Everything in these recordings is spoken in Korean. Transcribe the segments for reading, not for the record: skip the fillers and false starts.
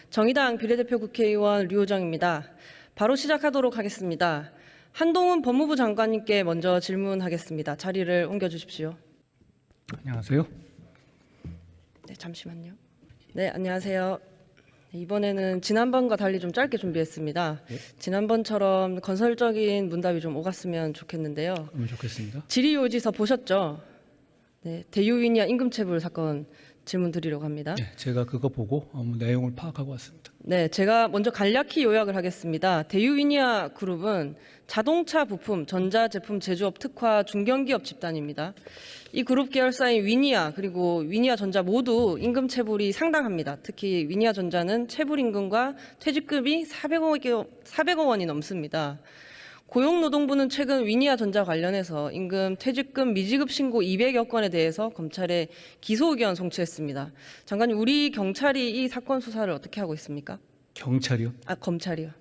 정의당 비례대표 국회의원 류호정입니다. 바로 시작하도록 하겠습니다. 한동훈 법무부 장관님께 먼저 질문하겠습니다. 자리를 옮겨주십시오. 안녕하세요. 네, 잠시만요. 네, 안녕하세요. 이번에는 지난번과 달리 좀 짧게 준비했습니다. 네. 지난번처럼 건설적인 문답이 좀 오갔으면 좋겠는데요. 그러면 좋겠습니다. 질의요지서 보셨죠? 네, 대유위니아 임금체불 사건 질문 드리려고 합니다. 네, 제가 그거 보고 내용을 파악하고 왔습니다. 네, 제가 먼저 간략히 요약을 하겠습니다. 대유위니아 그룹은 자동차 부품, 전자제품 제조업 특화 중견기업 집단입니다. 이 그룹 계열사인 위니아 그리고 위니아전자 모두 임금 체불이 상당합니다. 특히 위니아전자는 체불 임금과 퇴직금이 400억 원이 넘습니다. 고용노동부는 최근 위니아전자 관련해서 임금, 퇴직금, 미지급 신고 200여 건에 대해서 검찰에 기소 의견 송치했습니다. 장관님, 우리 경찰이 이 사건 수사를 어떻게 하고 있습니까? 경찰이요? 검찰이요.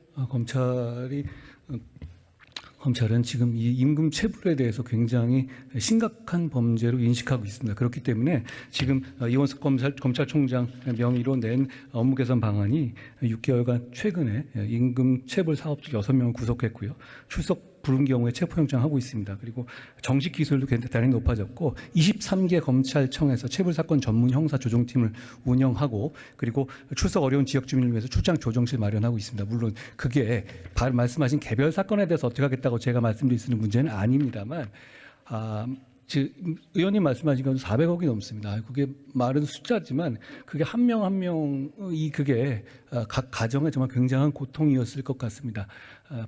검찰은 지금 이 임금 체불에 대해서 굉장히 심각한 범죄로 인식하고 있습니다. 그렇기 때문에 지금 이원석 검찰총장 명의로 낸 업무 개선 방안이 6개월간 최근에 임금 체불 사업주 6명을 구속했고요. 출석 부른 경우에 체포영장 하고 있습니다. 그리고 정식 기술도 대단히 높아졌고 23개 검찰청에서 체불 사건 전문 형사 조정팀을 운영하고 그리고 출석 어려운 지역 주민을 위해서 출장 조정실 마련하고 있습니다. 물론 그게 말씀하신 개별 사건에 대해서 어떻게 하겠다고 제가 말씀드릴 수 있는 문제는 아닙니다만 의원님 말씀하신 건 400억이 넘습니다. 그게 말은 숫자지만 그게 한 명 한 명이 그게 각 가정에 정말 굉장한 고통이었을 것 같습니다.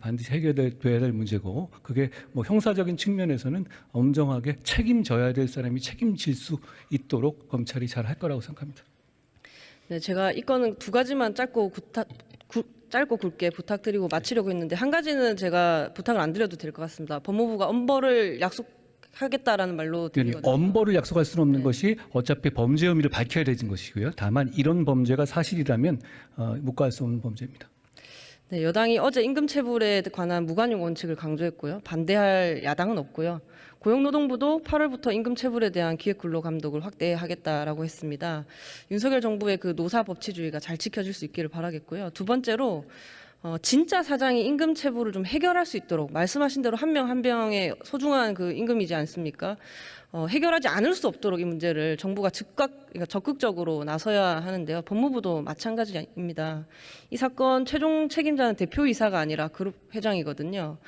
반드시 해결돼야 될 문제고 그게 뭐 형사적인 측면에서는 엄정하게 책임져야 될 사람이 책임질 수 있도록 검찰이 잘 할 거라고 생각합니다. 네, 제가 이 건은 두 가지만 짧고 굵게 부탁드리고 마치려고 했는데 한 가지는 제가 부탁을 안 드려도 될 것 같습니다. 법무부가 엄벌을 하겠다라는 말로 들리거든요. 엄벌을 약속할 수는 없는 것이 어차피 범죄 혐의를 밝혀야 되는 것이고요. 다만 이런 범죄가 사실이라면 묵과할 수 없는 범죄입니다. 네, 여당이 어제 임금체불에 관한 무관용 원칙을 강조했고요. 반대할 야당은 없고요. 고용노동부도 8월부터 임금체불에 대한 기획근로감독을 확대하겠다라고 했습니다. 윤석열 정부의 그 노사법치주의가 잘 지켜질 수 있기를 바라겠고요. 두 번째로 진짜 사장이 임금 체불을 좀 해결할 수 있도록 말씀하신 대로 한 명 한 명의 소중한 그 임금이지 않습니까? 해결하지 않을 수 없도록 이 문제를 정부가 그러니까 적극적으로 나서야 하는데요. 법무부도 마찬가지입니다. 이 사건 최종 책임자는 대표이사가 아니라 그룹 회장이거든요.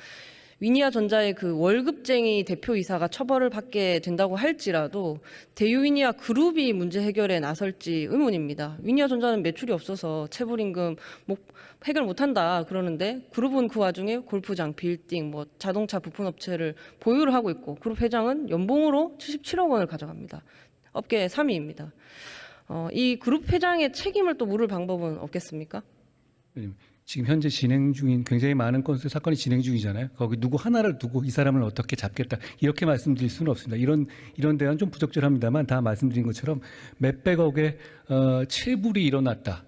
위니아전자의 그 월급쟁이 대표이사가 처벌을 받게 된다고 할지라도 대유위니아 그룹이 문제 해결에 나설지 의문입니다. 위니아전자는 매출이 없어서 체불임금 해결 못한다 그러는데 그룹은 그 와중에 골프장, 빌딩, 자동차 부품업체를 보유를 하고 있고 그룹 회장은 연봉으로 77억 원을 가져갑니다. 업계 3위입니다. 이 그룹 회장의 책임을 또 물을 방법은 없겠습니까? 지금 현재 진행 중인 굉장히 많은 건수의 사건이 진행 중이잖아요. 거기 누구 하나를 두고 이 사람을 어떻게 잡겠다 이렇게 말씀드릴 수는 없습니다. 이런 대안은 좀 부적절합니다만 다 말씀드린 것처럼 몇백억의 체불이 일어났다.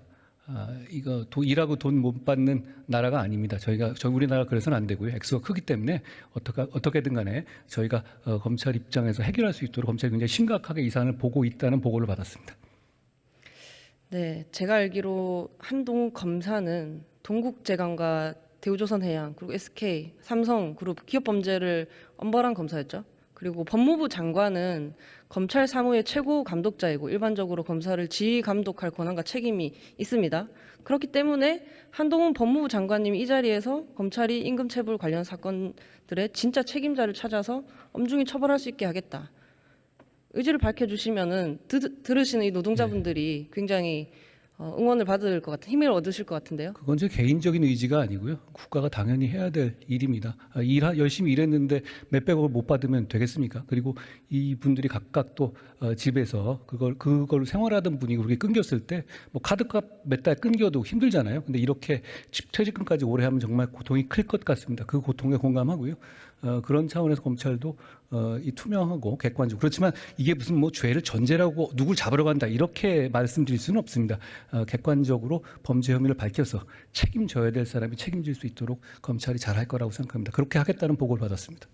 이거 일하고 돈 못 받는 나라가 아닙니다. 우리나라 그래서는 안 되고요. 액수가 크기 때문에 어떻게든 간에 저희가 검찰 입장에서 해결할 수 있도록 검찰이 굉장히 심각하게 이 사안을 보고 있다는 보고를 받았습니다. 네, 제가 알기로 한동훈 검사는 동국제강과 대우조선해양 그리고 SK, 삼성그룹 기업 범죄를 엄벌한 검사였죠. 그리고 법무부 장관은 검찰 사무의 최고 감독자이고 일반적으로 검사를 지휘 감독할 권한과 책임이 있습니다. 그렇기 때문에 한동훈 법무부 장관님이 이 자리에서 검찰이 임금체불 관련 사건들의 진짜 책임자를 찾아서 엄중히 처벌할 수 있게 하겠다. 의지를 밝혀주시면은 들으시는 이 노동자분들이 굉장히 응원을 받을 것 같은 힘을 얻으실 것 같은데요. 그건 제 개인적인 의지가 아니고요. 국가가 당연히 해야 될 일입니다. 열심히 일했는데 몇백억을 못 받으면 되겠습니까? 그리고 이 분들이 각각 또 집에서 그걸 생활하던 분이 그렇게 끊겼을 때 카드값 몇 달 끊겨도 힘들잖아요. 근데 이렇게 퇴직금까지 오래 하면 정말 고통이 클 것 같습니다. 그 고통에 공감하고요. 그런 차원에서 검찰도 이 투명하고 객관적. 그렇지만 이게 무슨 죄를 전제라고 누굴 잡으러 간다 이렇게 말씀드릴 수는 없습니다. 객관적으로 범죄 혐의를 밝혀서 책임져야 될 사람이 책임질 수 있도록 검찰이 잘할 거라고 생각합니다. 그렇게 하겠다는 보고를 받았습니다.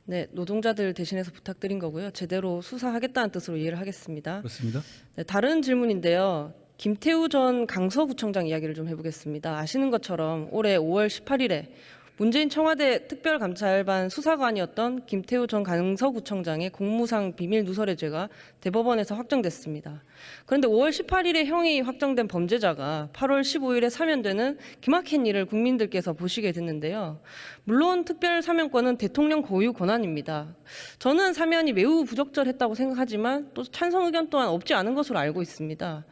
네, 노동자들 대신해서 부탁드린 거고요. 제대로 수사하겠다는 뜻으로 이해를 하겠습니다. 그렇습니다. 네, 다른 질문인데요. 김태우 전 강서구청장 이야기를 좀 해보겠습니다. 아시는 것처럼 올해 5월 18일에 문재인 청와대 특별감찰반 수사관이었던 김태우 전 강서구청장의 공무상 비밀 누설의 죄가 대법원에서 확정됐습니다. 그런데 5월 18일에 형이 확정된 범죄자가 8월 15일에 사면되는 기막힌 일을 국민들께서 보시게 됐는데요. 물론 특별 사면권은 대통령 고유 권한입니다. 저는 사면이 매우 부적절했다고 생각하지만 또 찬성 의견 또한 없지 않은 것으로 알고 있습니다.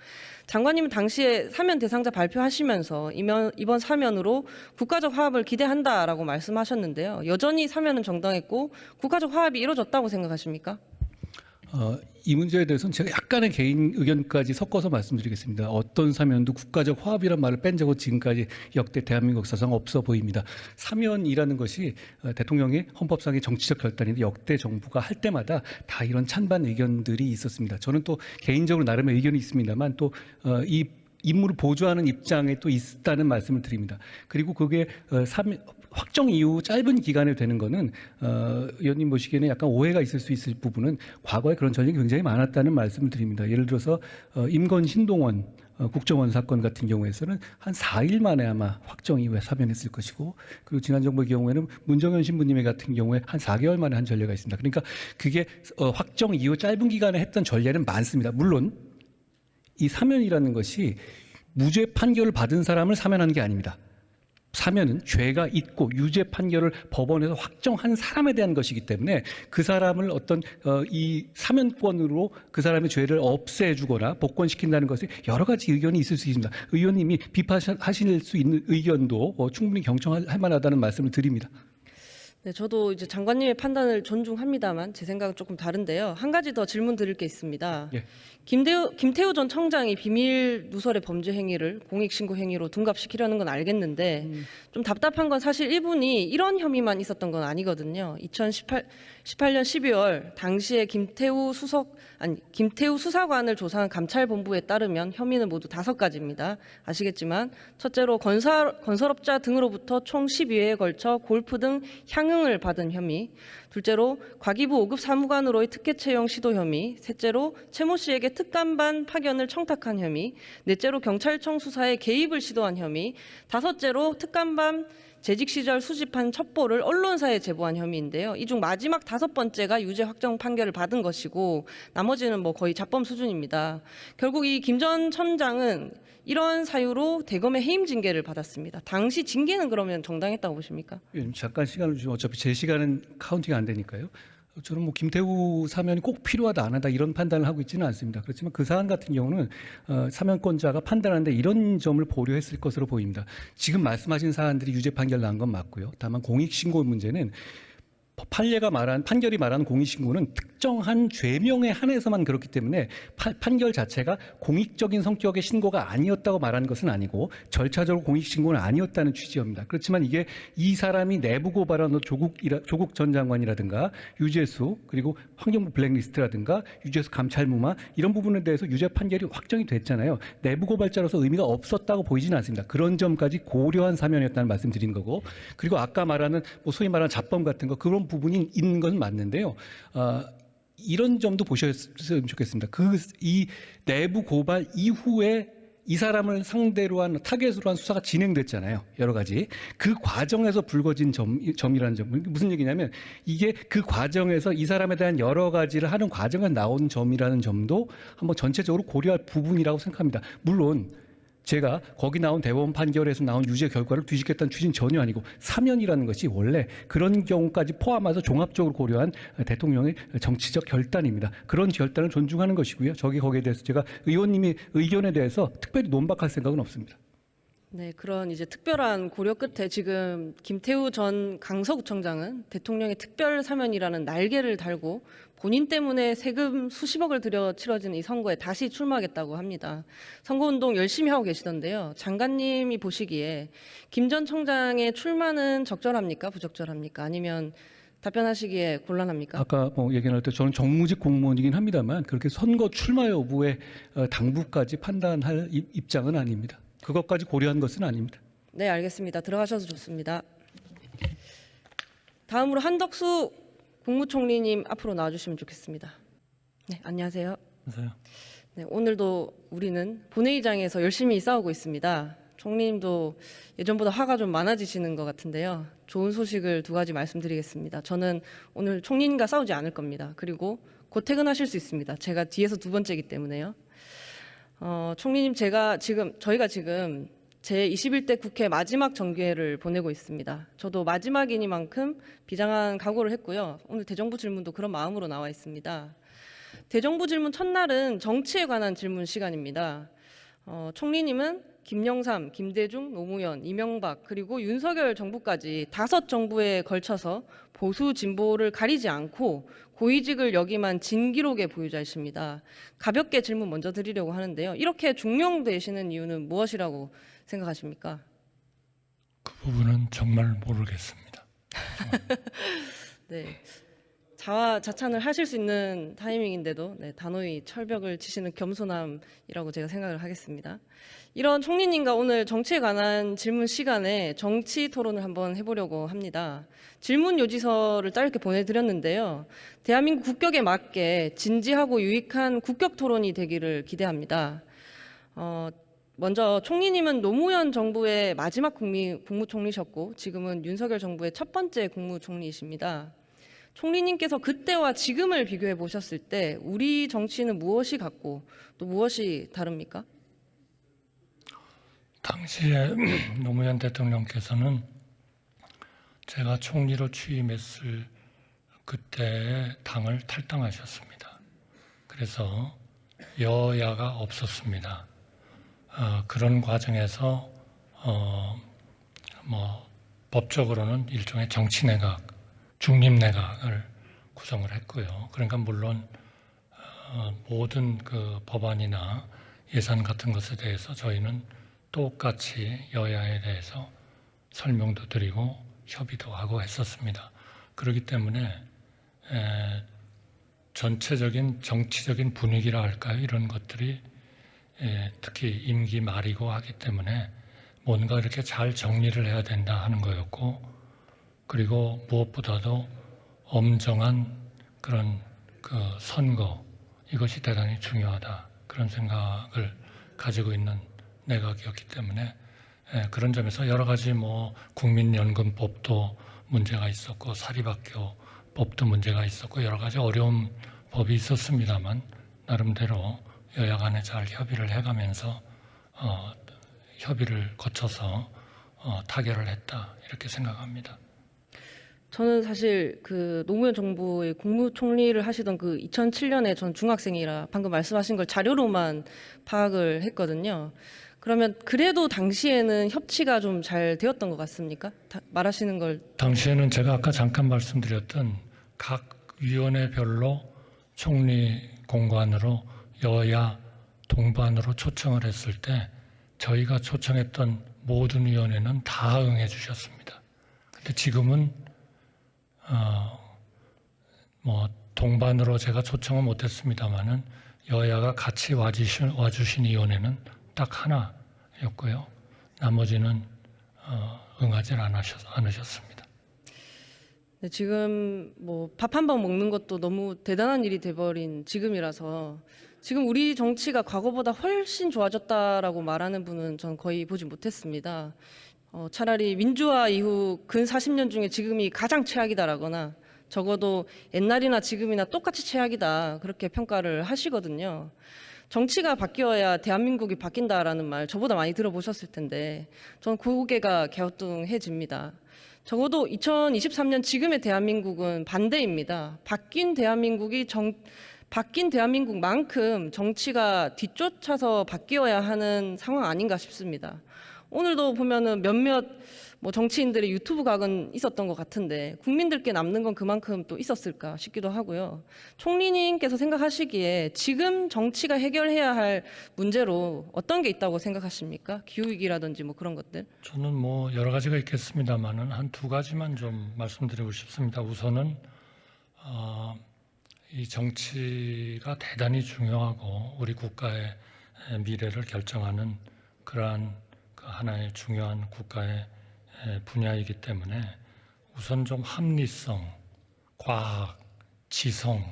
장관님은 당시에 사면 대상자 발표하시면서 이번 사면으로 국가적 화합을 기대한다라고 말씀하셨는데요. 여전히 사면은 정당했고 국가적 화합이 이루어졌다고 생각하십니까? 이 문제에 대해서는 제가 약간의 개인 의견까지 섞어서 말씀드리겠습니다. 어떤 사면도 국가적 화합이란 말을 뺀 적은 지금까지 역대 대한민국 역사상 없어 보입니다. 사면이라는 것이 대통령의 헌법상의 정치적 결단인데 역대 정부가 할 때마다 다 이런 찬반 의견들이 있었습니다. 저는 또 개인적으로 나름의 의견이 있습니다만 또 이 임무를 보조하는 입장에 또 있다는 말씀을 드립니다. 그리고 그게 확정 이후 짧은 기간에 되는 거는 의원님 보시기에는 약간 오해가 있을 수 있을 부분은 과거에 그런 전력이 굉장히 많았다는 말씀을 드립니다. 예를 들어서 임건 신동원 국정원 사건 같은 경우에서는 한 4일 만에 아마 확정 이후에 사면했을 것이고, 그리고 지난 정부의 경우에는 문정현 신부님의 같은 경우에 한 4개월 만에 한 전례가 있습니다. 그러니까 그게 확정 이후 짧은 기간에 했던 전례는 많습니다. 물론 이 사면이라는 것이 무죄 판결을 받은 사람을 사면하는 게 아닙니다. 사면은 죄가 있고 유죄 판결을 법원에서 확정한 사람에 대한 것이기 때문에 그 사람을 어떤 이 사면권으로 그 사람의 죄를 없애주거나 복권시킨다는 것에 여러 가지 의견이 있을 수 있습니다. 의원님이 비판하실 수 있는 의견도 충분히 경청할 만하다는 말씀을 드립니다. 네, 저도 이제 장관님의 판단을 존중합니다만 제 생각은 조금 다른데요. 한 가지 더 질문 드릴 게 있습니다. 예. 김태우 전 청장이 비밀 누설의 범죄 행위를 공익신고 행위로 둔갑시키려는 건 알겠는데 좀 답답한 건 사실 이분이 이런 혐의만 있었던 건 아니거든요. 2018년 12월 당시에 김태우 수사관을 조사한 감찰본부에 따르면 혐의는 모두 5가지입니다. 아시겠지만 첫째로 건설업자 등으로부터 총 12회에 걸쳐 골프 등 향응을 받은 혐의, 둘째로 과기부 5급 사무관으로의 특혜 채용 시도 혐의, 셋째로 최 모 씨에게 특감반 파견을 청탁한 혐의, 넷째로 경찰청 수사에 개입을 시도한 혐의, 다섯째로 특감반 재직 시절 수집한 첩보를 언론사에 제보한 혐의인데요. 이 중 마지막 5번째가 유죄 확정 판결을 받은 것이고 나머지는 뭐 거의 자범 수준입니다. 결국 이 김 전 첨장은 이런 사유로 대검의 해임 징계를 받았습니다. 당시 징계는 그러면 정당했다고 보십니까? 잠깐 시간을 주시면 어차피 제 시간은 카운팅 안 되니까요. 저는 뭐 김태우 사면이 꼭 필요하다 안 하다 이런 판단을 하고 있지는 않습니다. 그렇지만 그 사안 같은 경우는 사면권자가 판단하는데 이런 점을 고려했을 것으로 보입니다. 지금 말씀하신 사안들이 유죄 판결 난 건 맞고요. 다만 공익신고 문제는 판결이 말하는 공익신고는 특정한 죄명에 한해서만 그렇기 때문에 판결 자체가 공익적인 성격의 신고가 아니었다고 말하는 것은 아니고 절차적으로 공익신고는 아니었다는 취지입니다. 그렇지만 이게 이 사람이 내부 고발한 조국 전 장관이라든가 유재수 그리고 환경부 블랙리스트라든가 유재수 감찰무마 이런 부분에 대해서 유죄 판결이 확정이 됐잖아요. 내부 고발자로서 의미가 없었다고 보이지는 않습니다. 그런 점까지 고려한 사면이었다는 말씀드린 거고, 그리고 아까 말하는 소위 말하는 자범 같은 거 그런 부분이 있는 건 맞는데요. 이런 점도 보셨으면 좋겠습니다. 이 내부 고발 이후에 이 사람을 상대로 한 타겟으로 한 수사가 진행됐잖아요. 여러 가지. 그 과정에서 불거진 점이라는 점. 무슨 얘기냐면 이게 그 과정에서 이 사람에 대한 여러 가지를 하는 과정에 나온 점이라는 점도 한번 전체적으로 고려할 부분이라고 생각합니다. 물론 제가 거기 나온 대법원 판결에서 나온 유죄 결과를 뒤집겠다는 취지는 전혀 아니고 사면이라는 것이 원래 그런 경우까지 포함해서 종합적으로 고려한 대통령의 정치적 결단입니다. 그런 결단을 존중하는 것이고요. 거기에 대해서 제가 의원님의 의견에 대해서 특별히 논박할 생각은 없습니다. 네, 그런 이제 특별한 고려 끝에 지금 김태우 전 강서구청장은 대통령의 특별 사면이라는 날개를 달고 본인 때문에 세금 수십억을 들여 치러진 이 선거에 다시 출마하겠다고 합니다. 선거운동 열심히 하고 계시던데요. 장관님이 보시기에 김 전 청장의 출마는 적절합니까? 부적절합니까? 아니면 답변하시기에 곤란합니까? 아까 얘기 나올 때 저는 정무직 공무원이긴 합니다만 그렇게 선거 출마 여부에 당부까지 판단할 입장은 아닙니다. 그것까지 고려한 것은 아닙니다. 네, 알겠습니다. 들어가셔서 좋습니다. 다음으로 한덕수 국무총리님 앞으로 나와주시면 좋겠습니다. 네, 안녕하세요. 안녕하세요. 네, 오늘도 우리는 본회의장에서 열심히 싸우고 있습니다. 총리님도 예전보다 화가 좀 많아지시는 것 같은데요. 좋은 소식을 두 가지 말씀드리겠습니다. 저는 오늘 총리님과 싸우지 않을 겁니다. 그리고 곧 퇴근하실 수 있습니다. 제가 뒤에서 두 번째이기 때문에요. 총리님, 저희가 지금 제21대 국회 마지막 정기회를 보내고 있습니다. 저도 마지막이니만큼 비장한 각오를 했고요. 오늘 대정부 질문도 그런 마음으로 나와 있습니다. 대정부 질문 첫날은 정치에 관한 질문 시간입니다. 총리님은 김영삼, 김대중, 노무현, 이명박 그리고 윤석열 정부까지 5정부에 걸쳐서 보수 진보를 가리지 않고 고위직을 역임한 진기록의 보유자이십니다. 가볍게 질문 먼저 드리려고 하는데요. 이렇게 중용되시는 이유는 무엇이라고 생각하십니까? 그 부분은 정말 모르겠습니다. 네. 자화자찬을 하실 수 있는 타이밍인데도 단호히 철벽을 치시는 겸손함이라고 제가 생각을 하겠습니다. 이런 총리님과 오늘 정치에 관한 질문 시간에 정치 토론을 한번 해보려고 합니다. 질문 요지서를 짧게 보내드렸는데요. 대한민국 국격에 맞게 진지하고 유익한 국격 토론이 되기를 기대합니다. 먼저 총리님은 노무현 정부의 마지막 국무총리셨고 지금은 윤석열 정부의 첫 번째 국무총리이십니다. 총리님께서 그때와 지금을 비교해 보셨을 때 우리 정치는 무엇이 같고 또 무엇이 다릅니까? 당시에 노무현 대통령께서는 제가 총리로 취임했을 그때의 당을 탈당하셨습니다. 그래서 여야가 없었습니다. 그런 과정에서 법적으로는 일종의 정치내각, 중립내각을 구성을 했고요. 그러니까 물론 모든 그 법안이나 예산 같은 것에 대해서 저희는 똑같이 여야에 대해서 설명도 드리고 협의도 하고 했었습니다. 그렇기 때문에 전체적인 정치적인 분위기라 할까요? 이런 것들이 특히 임기 말이고 하기 때문에 뭔가 이렇게 잘 정리를 해야 된다 하는 거였고, 그리고 무엇보다도 엄정한 그런 그 선거, 이것이 대단히 중요하다, 그런 생각을 가지고 있는 내각이었기 때문에 그런 점에서 여러 가지 국민연금법도 문제가 있었고 사립학교법도 문제가 있었고 여러 가지 어려운 법이 있었습니다만 나름대로 여야 간에 잘 협의를 해가면서 협의를 거쳐서 타결을 했다, 이렇게 생각합니다. 저는 사실 그 노무현 정부의 국무총리를 하시던 그 2007년에 전 중학생이라 방금 말씀하신 걸 자료로만 파악을 했거든요. 그러면 그래도 당시에는 협치가 좀 잘 되었던 것 같습니까? 말하시는 걸. 당시에는 제가 아까 잠깐 말씀드렸던 각 위원회별로 총리 공관으로 여야 동반으로 초청을 했을 때 저희가 초청했던 모든 위원회는 다 응해 주셨습니다. 근데 지금은 동반으로 제가 초청은 못했습니다만은 여야가 같이 와주신 위원회는 딱 하나였고요. 나머지는 응하지 않으셨습니다. 네, 지금 밥 한 번 먹는 것도 너무 대단한 일이 돼버린 지금이라서 지금 우리 정치가 과거보다 훨씬 좋아졌다라고 말하는 분은 전 거의 보지 못했습니다. 차라리 민주화 이후 근 40년 중에 지금이 가장 최악이다라거나 적어도 옛날이나 지금이나 똑같이 최악이다, 그렇게 평가를 하시거든요. 정치가 바뀌어야 대한민국이 바뀐다라는 말 저보다 많이 들어보셨을 텐데 전 고개가 갸우뚱해집니다. 적어도 2023년 지금의 대한민국은 반대입니다. 바뀐 대한민국만큼 정치가 뒤쫓아서 바뀌어야 하는 상황 아닌가 싶습니다. 오늘도 보면은 몇몇 정치인들의 유튜브 각은 있었던 것 같은데 국민들께 남는 건 그만큼 또 있었을까 싶기도 하고요. 총리님께서 생각하시기에 지금 정치가 해결해야 할 문제로 어떤 게 있다고 생각하십니까? 기후위기라든지 그런 것들. 저는 여러 가지가 있겠습니다만은 한 두 가지만 좀 말씀드리고 싶습니다. 우선은 이 정치가 대단히 중요하고 우리 국가의 미래를 결정하는 그러한 하나의 중요한 국가의 분야이기 때문에 우선 좀 합리성, 과학, 지성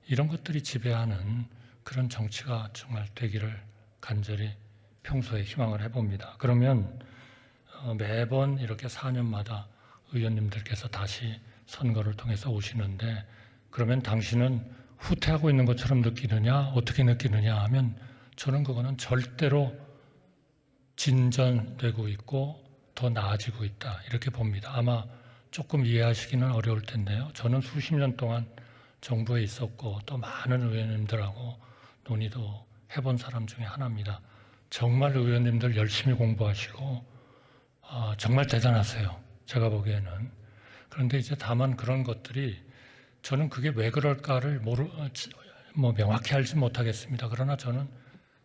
이런 것들이 지배하는 그런 정치가 정말 되기를 간절히 평소에 희망을 해봅니다. 그러면 매번 이렇게 4년마다 의원님들께서 다시 선거를 통해서 오시는데 그러면 당신은 후퇴하고 있는 것처럼 느끼느냐 어떻게 느끼느냐 하면 저는 그거는 절대로 진전되고 있고 더 나아지고 있다 이렇게 봅니다. 아마 조금 이해하시기는 어려울 텐데요. 저는 수십 년 동안 정부에 있었고 또 많은 의원님들하고 논의도 해본 사람 중에 하나입니다. 정말 의원님들 열심히 공부하시고 정말 대단하세요. 제가 보기에는. 그런데 이제 다만 그런 것들이 저는 그게 왜 그럴까를 명확히 알지 못하겠습니다. 그러나 저는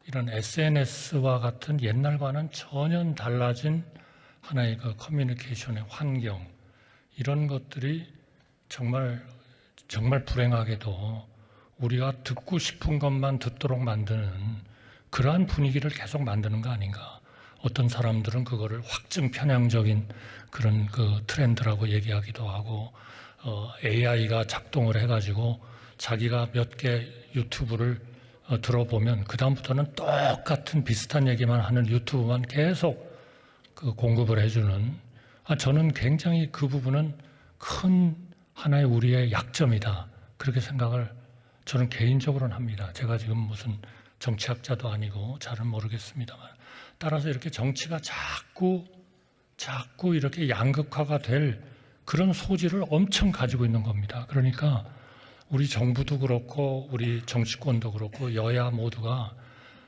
이런 SNS와 같은 옛날과는 전혀 달라진 하나의 그 커뮤니케이션의 환경 이런 것들이 정말 불행하게도 우리가 듣고 싶은 것만 듣도록 만드는 그러한 분위기를 계속 만드는 거 아닌가. 어떤 사람들은 그거를 확증 편향적인 그런 그 트렌드라고 얘기하기도 하고 AI가 작동을 해가지고 자기가 몇 개 유튜브를 들어보면 그 다음부터는 똑같은 비슷한 얘기만 하는 유튜브만 계속 그 공급을 해주는 저는 굉장히 그 부분은 큰 하나의 우리의 약점이다 그렇게 생각을 저는 개인적으로는 합니다. 제가 지금 무슨 정치학자도 아니고 잘은 모르겠습니다만 따라서 이렇게 정치가 자꾸 이렇게 양극화가 될 그런 소지를 엄청 가지고 있는 겁니다. 그러니까 우리 정부도 그렇고 우리 정치권도 그렇고 여야 모두가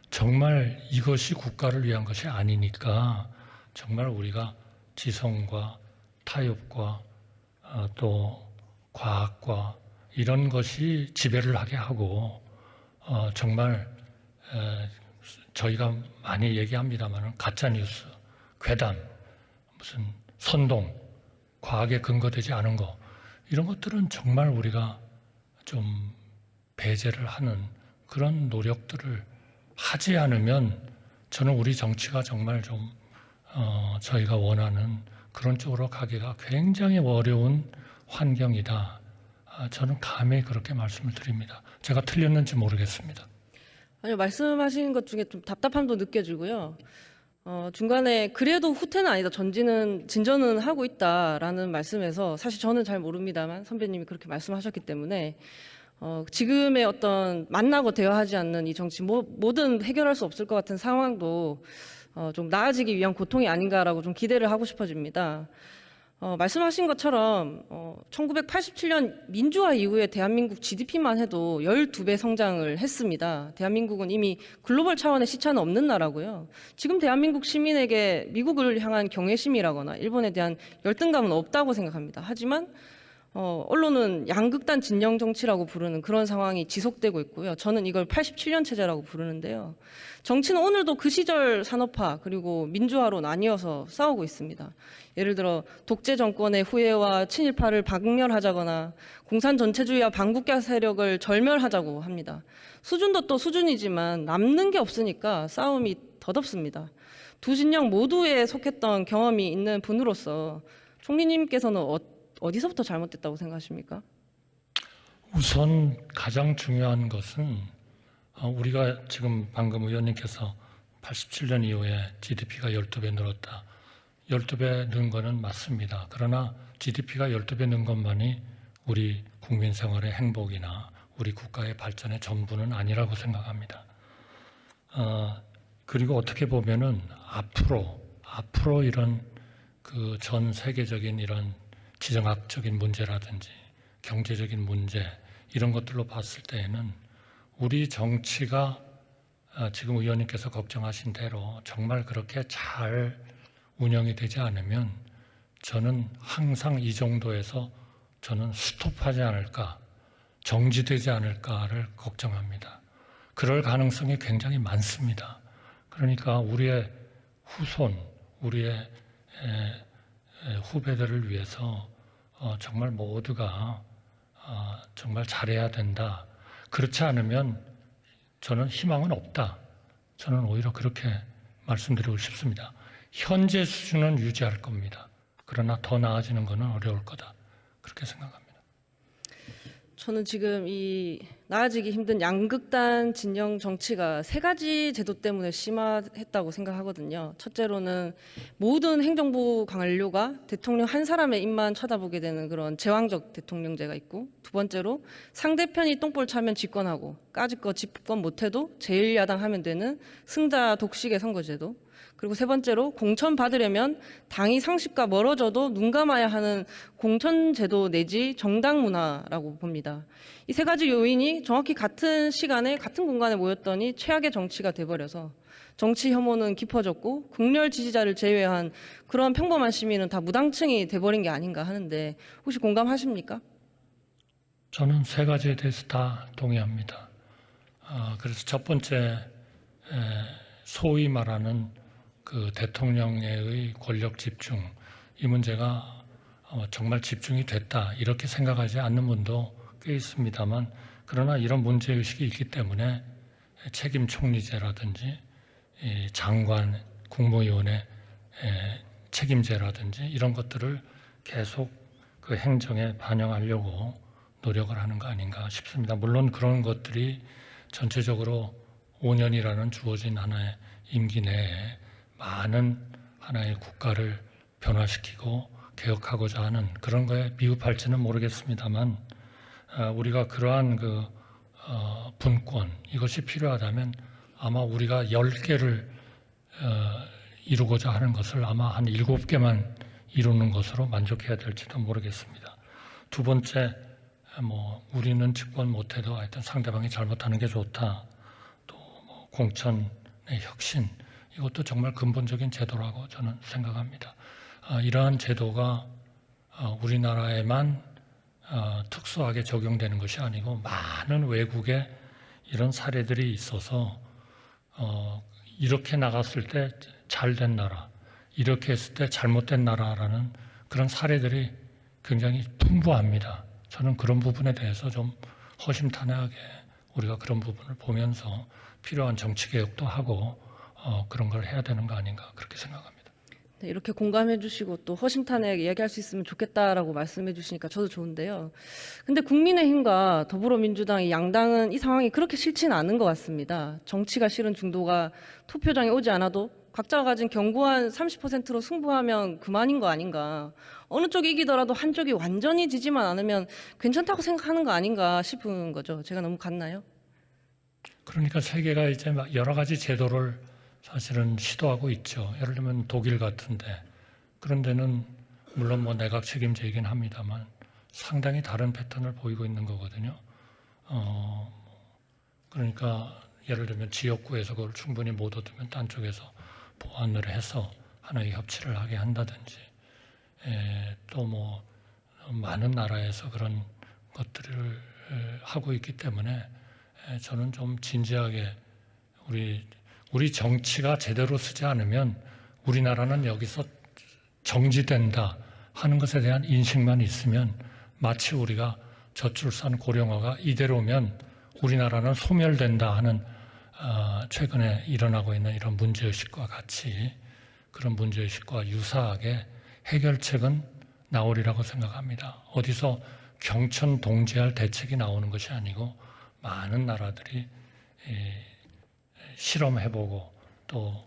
정말 이것이 국가를 위한 것이 아니니까 정말 우리가 지성과 타협과 또 과학과 이런 것이 지배를 하게 하고 정말 저희가 많이 얘기합니다만 가짜뉴스, 괴담, 무슨 선동, 과학에 근거되지 않은 거 이런 것들은 정말 우리가 좀 배제를 하는 그런 노력들을 하지 않으면 저는 우리 정치가 정말 좀 저희가 원하는 그런 쪽으로 가기가 굉장히 어려운 환경이다. 저는 감히 그렇게 말씀을 드립니다. 제가 틀렸는지 모르겠습니다. 아니요, 말씀하신 것 중에 좀 답답함도 느껴지고요. 중간에 그래도 후퇴는 아니다, 진전은 하고 있다라는 말씀에서 사실 저는 잘 모릅니다만 선배님이 그렇게 말씀하셨기 때문에 지금의 어떤 만나고 대화하지 않는 이 정치 뭐든 해결할 수 없을 것 같은 상황도 좀 나아지기 위한 고통이 아닌가라고 좀 기대를 하고 싶어집니다. 말씀하신 것처럼 1987년 민주화 이후에 대한민국 GDP만 해도 12배 성장을 했습니다. 대한민국은 이미 글로벌 차원의 시차는 없는 나라고요. 지금 대한민국 시민에게 미국을 향한 경외심이라거나 일본에 대한 열등감은 없다고 생각합니다. 하지만 언론은 양극단 진영 정치라고 부르는 그런 상황이 지속되고 있고요. 저는 이걸 87년 체제라고 부르는데요. 정치는 오늘도 그 시절 산업화 그리고 민주화로 나뉘어서 싸우고 있습니다. 예를 들어 독재 정권의 후예와 친일파를 박멸하자거나 공산 전체주의와 반국가 세력을 절멸하자고 합니다. 수준도 또 수준이지만 남는 게 없으니까 싸움이 덧없습니다. 두 진영 모두에 속했던 경험이 있는 분으로서 총리님께서는 어디서부터 잘못됐다고 생각하십니까? 우선 가장 중요한 것은 우리가 지금 방금 의원님께서 87년 이후에 GDP가 12배 늘었다. 12배 는 거는 맞습니다. 그러나 GDP가 12배 는 것만이 우리 국민 생활의 행복이나 우리 국가의 발전의 전부는 아니라고 생각합니다. 그리고 어떻게 보면은 앞으로 이런 그 전 세계적인 이런 지정학적인 문제라든지 경제적인 문제 이런 것들로 봤을 때에는 우리 정치가 지금 의원님께서 걱정하신 대로 정말 그렇게 잘 운영이 되지 않으면 저는 항상 이 정도에서 저는 스톱하지 않을까, 정지되지 않을까를 걱정합니다. 그럴 가능성이 굉장히 많습니다. 그러니까 우리의 후손, 우리의 후배들을 위해서 정말 모두가 정말 잘해야 된다. 그렇지 않으면 저는 희망은 없다. 저는 오히려 그렇게 말씀드리고 싶습니다. 현재 수준은 유지할 겁니다. 그러나 더 나아지는 것은 어려울 거다. 그렇게 생각합니다. 저는 지금 이 나아지기 힘든 양극단 진영 정치가 세 가지 제도 때문에 심화했다고 생각하거든요. 첫째로는 모든 행정부 관료가 대통령 한 사람의 입만 쳐다보게 되는 그런 제왕적 대통령제가 있고, 두 번째로 상대편이 똥볼 차면 집권하고 까짓거 집권 못해도 제1야당 하면 되는 승자 독식의 선거제도, 그리고 세 번째로 공천 받으려면 당이 상식과 멀어져도 눈 감아야 하는 공천제도 내지 정당 문화라고 봅니다. 이 세 가지 요인이 정확히 같은 시간에 같은 공간에 모였더니 최악의 정치가 돼버려서 정치 혐오는 깊어졌고 극렬 지지자를 제외한 그런 평범한 시민은 다 무당층이 돼버린 게 아닌가 하는데, 혹시 공감하십니까? 저는 세 가지에 대해서 다 동의합니다. 그래서 첫 번째, 소위 말하는 그 대통령의 권력 집중, 이 문제가 정말 집중이 됐다 이렇게 생각하지 않는 분도 꽤 있습니다만, 그러나 이런 문제의식이 있기 때문에 책임 총리제라든지 장관, 국무위원회 책임제라든지 이런 것들을 계속 그 행정에 반영하려고 노력을 하는 거 아닌가 싶습니다. 물론 그런 것들이 전체적으로 5년이라는 주어진 하나의 임기 내에 많은 하나의 국가를 변화시키고 개혁하고자 하는 그런 거에 미흡할지는 모르겠습니다만, 우리가 그러한 그 분권, 이것이 필요하다면 아마 우리가 10개를 이루고자 하는 것을 아마 한 7개만 이루는 것으로 만족해야 될지도 모르겠습니다. 두 번째, 우리는 집권 못해도 하여튼 상대방이 잘못하는 게 좋다. 또 공천의 혁신, 이것도 정말 근본적인 제도라고 저는 생각합니다. 이러한 제도가 우리나라에만 특수하게 적용되는 것이 아니고 많은 외국에 이런 사례들이 있어서 이렇게 나갔을 때 잘된 나라, 이렇게 했을 때 잘못된 나라라는 그런 사례들이 굉장히 풍부합니다. 저는 그런 부분에 대해서 좀 허심탄회하게 우리가 그런 부분을 보면서 필요한 정치 개혁도 하고 그런 걸 해야 되는 거 아닌가 그렇게 생각합니다. 네, 이렇게 공감해 주시고 또 허심탄회하게 이야기할 수 있으면 좋겠다라고 말씀해 주시니까 저도 좋은데요. 근데 국민의힘과 더불어민주당이 양당은 이 상황이 그렇게 싫지는 않은 것 같습니다. 정치가 싫은 중도가 투표장에 오지 않아도 각자가 가진 견고한 30%로 승부하면 그만인 거 아닌가. 어느 쪽이 이기더라도 한쪽이 완전히 지지만 않으면 괜찮다고 생각하는 거 아닌가 싶은 거죠. 제가 너무 같나요? 그러니까 세계가 이제 막 여러 가지 제도를 사실은 시도하고 있죠. 예를 들면 독일 같은데, 그런 데는 물론 내각 책임제이긴 합니다만 상당히 다른 패턴을 보이고 있는 거거든요. 그러니까 예를 들면 지역구에서 그걸 충분히 못 얻으면 딴 쪽에서 보완을 해서 하나의 협치를 하게 한다든지, 또 많은 나라에서 그런 것들을 하고 있기 때문에 저는 좀 진지하게 우리 정치가 제대로 쓰지 않으면 우리나라는 여기서 정지된다 하는 것에 대한 인식만 있으면 마치 우리가 저출산 고령화가 이대로면 우리나라는 소멸된다 하는 최근에 일어나고 있는 이런 문제의식과 같이 그런 문제의식과 유사하게 해결책은 나오리라고 생각합니다. 어디서 경천동지할 대책이 나오는 것이 아니고 많은 나라들이 실험해보고 또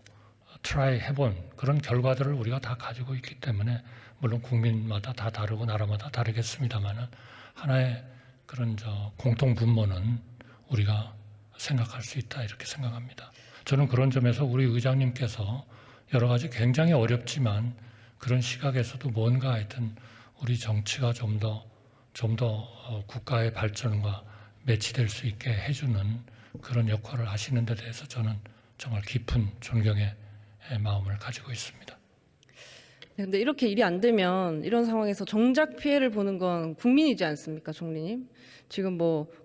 트라이 해본 그런 결과들을 우리가 다 가지고 있기 때문에, 물론 국민마다 다 다르고 나라마다 다르겠습니다만은 하나의 그런 공통 분모는 우리가 생각할 수 있다 이렇게 생각합니다. 저는 그런 점에서 우리 의장님께서 여러 가지 굉장히 어렵지만 그런 시각에서도 뭔가 하여튼 우리 정치가 좀 더 국가의 발전과 매치될 수 있게 해주는 그런 역할을 하시는 데 대해서 저는 정말 깊은 존경의 마음을 가지고 있습니다. 네, 근데 이렇게 일이 안 되면 이런 상황에서 정작 피해를 보는 건 국민이지 않습니까, 총리님? 지금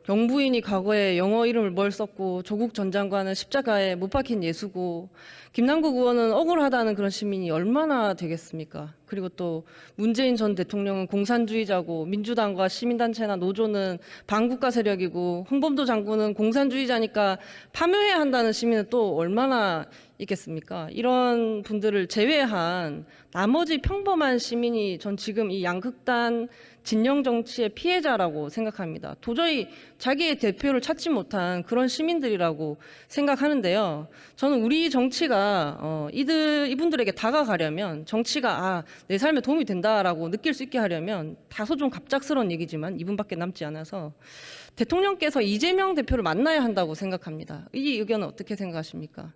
경부인이 과거에 영어 이름을 뭘 썼고 조국 전 장관은 십자가에 못 박힌 예수고 김남국 의원은 억울하다는 그런 시민이 얼마나 되겠습니까? 그리고 또 문재인 전 대통령은 공산주의자고 민주당과 시민단체나 노조는 반국가 세력이고 홍범도 장군은 공산주의자니까 파묘해야 한다는 시민은 또 얼마나 있겠습니까? 이런 분들을 제외한 나머지 평범한 시민이 전 지금 이 양극단 진영 정치의 피해자라고 생각합니다. 도저히 자기의 대표를 찾지 못한 그런 시민들이라고 생각하는데요. 저는 우리 정치가 이분들에게 다가가려면, 정치가 내 삶에 도움이 된다라고 느낄 수 있게 하려면, 다소 좀 갑작스러운 얘기지만 2분밖에 남지 않아서 대통령께서 이재명 대표를 만나야 한다고 생각합니다. 이 의견은 어떻게 생각하십니까?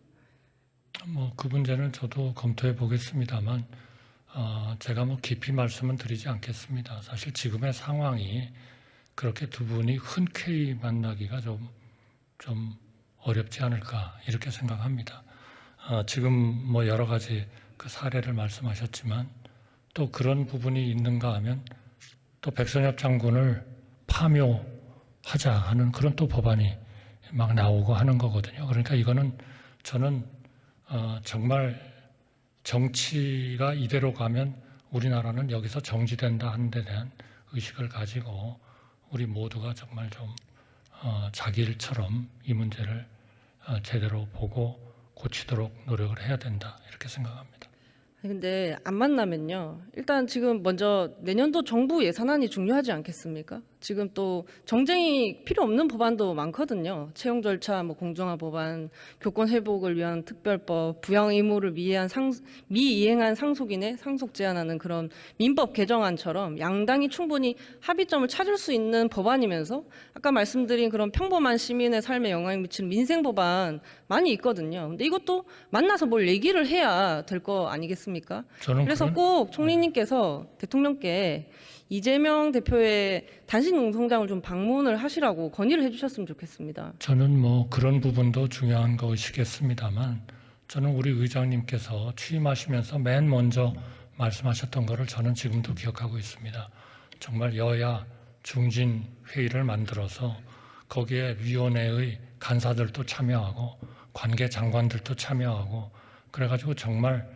그 문제는 저도 검토해 보겠습니다만 제가 깊이 말씀은 드리지 않겠습니다. 사실 지금의 상황이 그렇게 두 분이 흔쾌히 만나기가 좀 어렵지 않을까 이렇게 생각합니다. 지금 여러 가지 그 사례를 말씀하셨지만 또 그런 부분이 있는가 하면 또 백선엽 장군을 파묘하자 하는 그런 또 법안이 막 나오고 하는 거거든요. 그러니까 이거는 저는 정말 정치가 이대로 가면 우리나라는 여기서 정지된다 하는 데 대한 의식을 가지고 우리 모두가 정말 좀 자기 일처럼 이 문제를 제대로 보고 고치도록 노력을 해야 된다 이렇게 생각합니다. 근데 안 만나면요. 일단 지금 먼저 내년도 정부 예산안이 중요하지 않겠습니까? 지금 또 정쟁이 필요 없는 법안도 많거든요. 채용 절차, 공정화 법안, 교권 회복을 위한 특별법, 부양 의무를 미이행한 상속인의 상속 제한하는 그런 민법 개정안처럼 양당이 충분히 합의점을 찾을 수 있는 법안이면서 아까 말씀드린 그런 평범한 시민의 삶에 영향을 미치는 민생 법안 많이 있거든요. 근데 이것도 만나서 뭘 얘기를 해야 될 거 아니겠습니까? 그래서 꼭 총리님께서 대통령께 이재명 대표의 단식 농성장을 좀 방문을 하시라고 건의를 해주셨으면 좋겠습니다. 저는 그런 부분도 중요한 것이겠습니다만 저는 우리 의장님께서 취임하시면서 맨 먼저 말씀하셨던 거를 저는 지금도 기억하고 있습니다. 정말 여야 중진 회의를 만들어서 거기에 위원회의 간사들도 참여하고 관계 장관들도 참여하고 그래가지고 정말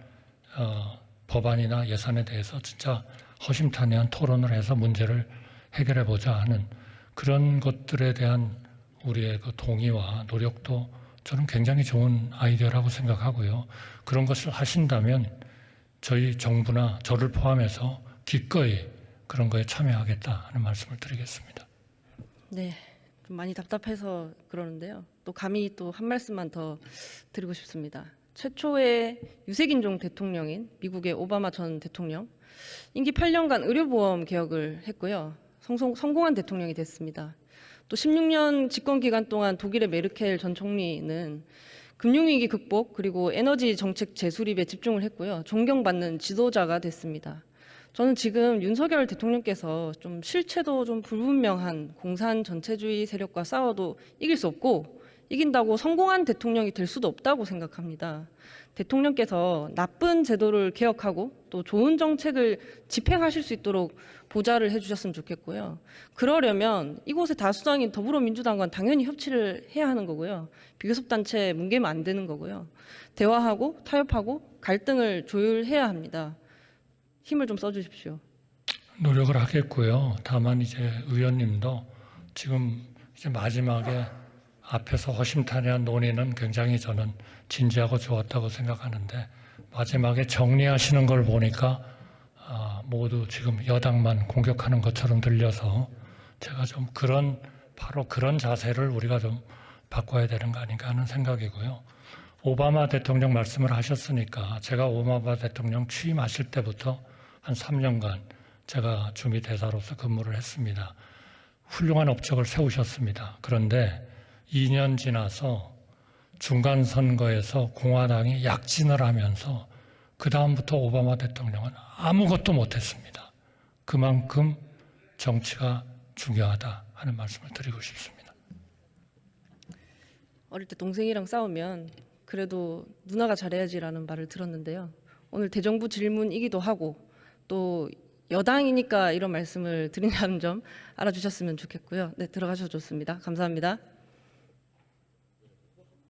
법안이나 예산에 대해서 진짜 허심탄회한 토론을 해서 문제를 해결해 보자 하는 그런 것들에 대한 우리의 그 동의와 노력도 저는 굉장히 좋은 아이디어라고 생각하고요. 그런 것을 하신다면 저희 정부나 저를 포함해서 기꺼이 그런 거에 참여하겠다 하는 말씀을 드리겠습니다. 네, 좀 많이 답답해서 그러는데요. 또 감히 또 한 말씀만 더 드리고 싶습니다. 최초의 유색인종 대통령인 미국의 오바마 전 대통령, 임기 8년간 의료보험 개혁을 했고요. 성공한 대통령이 됐습니다. 또 16년 집권 기간 동안 독일의 메르켈 전 총리는 금융위기 극복 그리고 에너지 정책 재수립에 집중을 했고요. 존경받는 지도자가 됐습니다. 저는 지금 윤석열 대통령께서 좀 실체도 좀 불분명한 공산 전체주의 세력과 싸워도 이길 수 없고 이긴다고 성공한 대통령이 될 수도 없다고 생각합니다. 대통령께서 나쁜 제도를 개혁하고 또 좋은 정책을 집행하실 수 있도록 보좌를 해주셨으면 좋겠고요. 그러려면 이곳의 다수당인 더불어민주당과는 당연히 협치를 해야 하는 거고요. 비교섭단체 뭉개면 안 되는 거고요. 대화하고 타협하고 갈등을 조율해야 합니다. 힘을 좀 써주십시오. 노력을 하겠고요. 다만 이제 의원님도 지금 이제 마지막에 앞에서 허심탄회한 논의는 굉장히 저는 진지하고 좋았다고 생각하는데 마지막에 정리하시는 걸 보니까 모두 지금 여당만 공격하는 것처럼 들려서 제가 좀 바로 그런 자세를 우리가 좀 바꿔야 되는 거 아닌가 하는 생각이고요. 오바마 대통령 말씀을 하셨으니까 제가 오바마 대통령 취임하실 때부터 한 3년간 제가 주미 대사로서 근무를 했습니다. 훌륭한 업적을 세우셨습니다. 그런데 2년 지나서 중간 선거에서 공화당이 약진을 하면서 그 다음부터 오바마 대통령은 아무것도 못했습니다. 그만큼 정치가 중요하다 하는 말씀을 드리고 싶습니다. 어릴 때 동생이랑 싸우면 그래도 누나가 잘해야지라는 말을 들었는데요. 오늘 대정부 질문이기도 하고 또 여당이니까 이런 말씀을 드린다는 점 알아주셨으면 좋겠고요. 네, 들어가셔도 좋습니다. 감사합니다.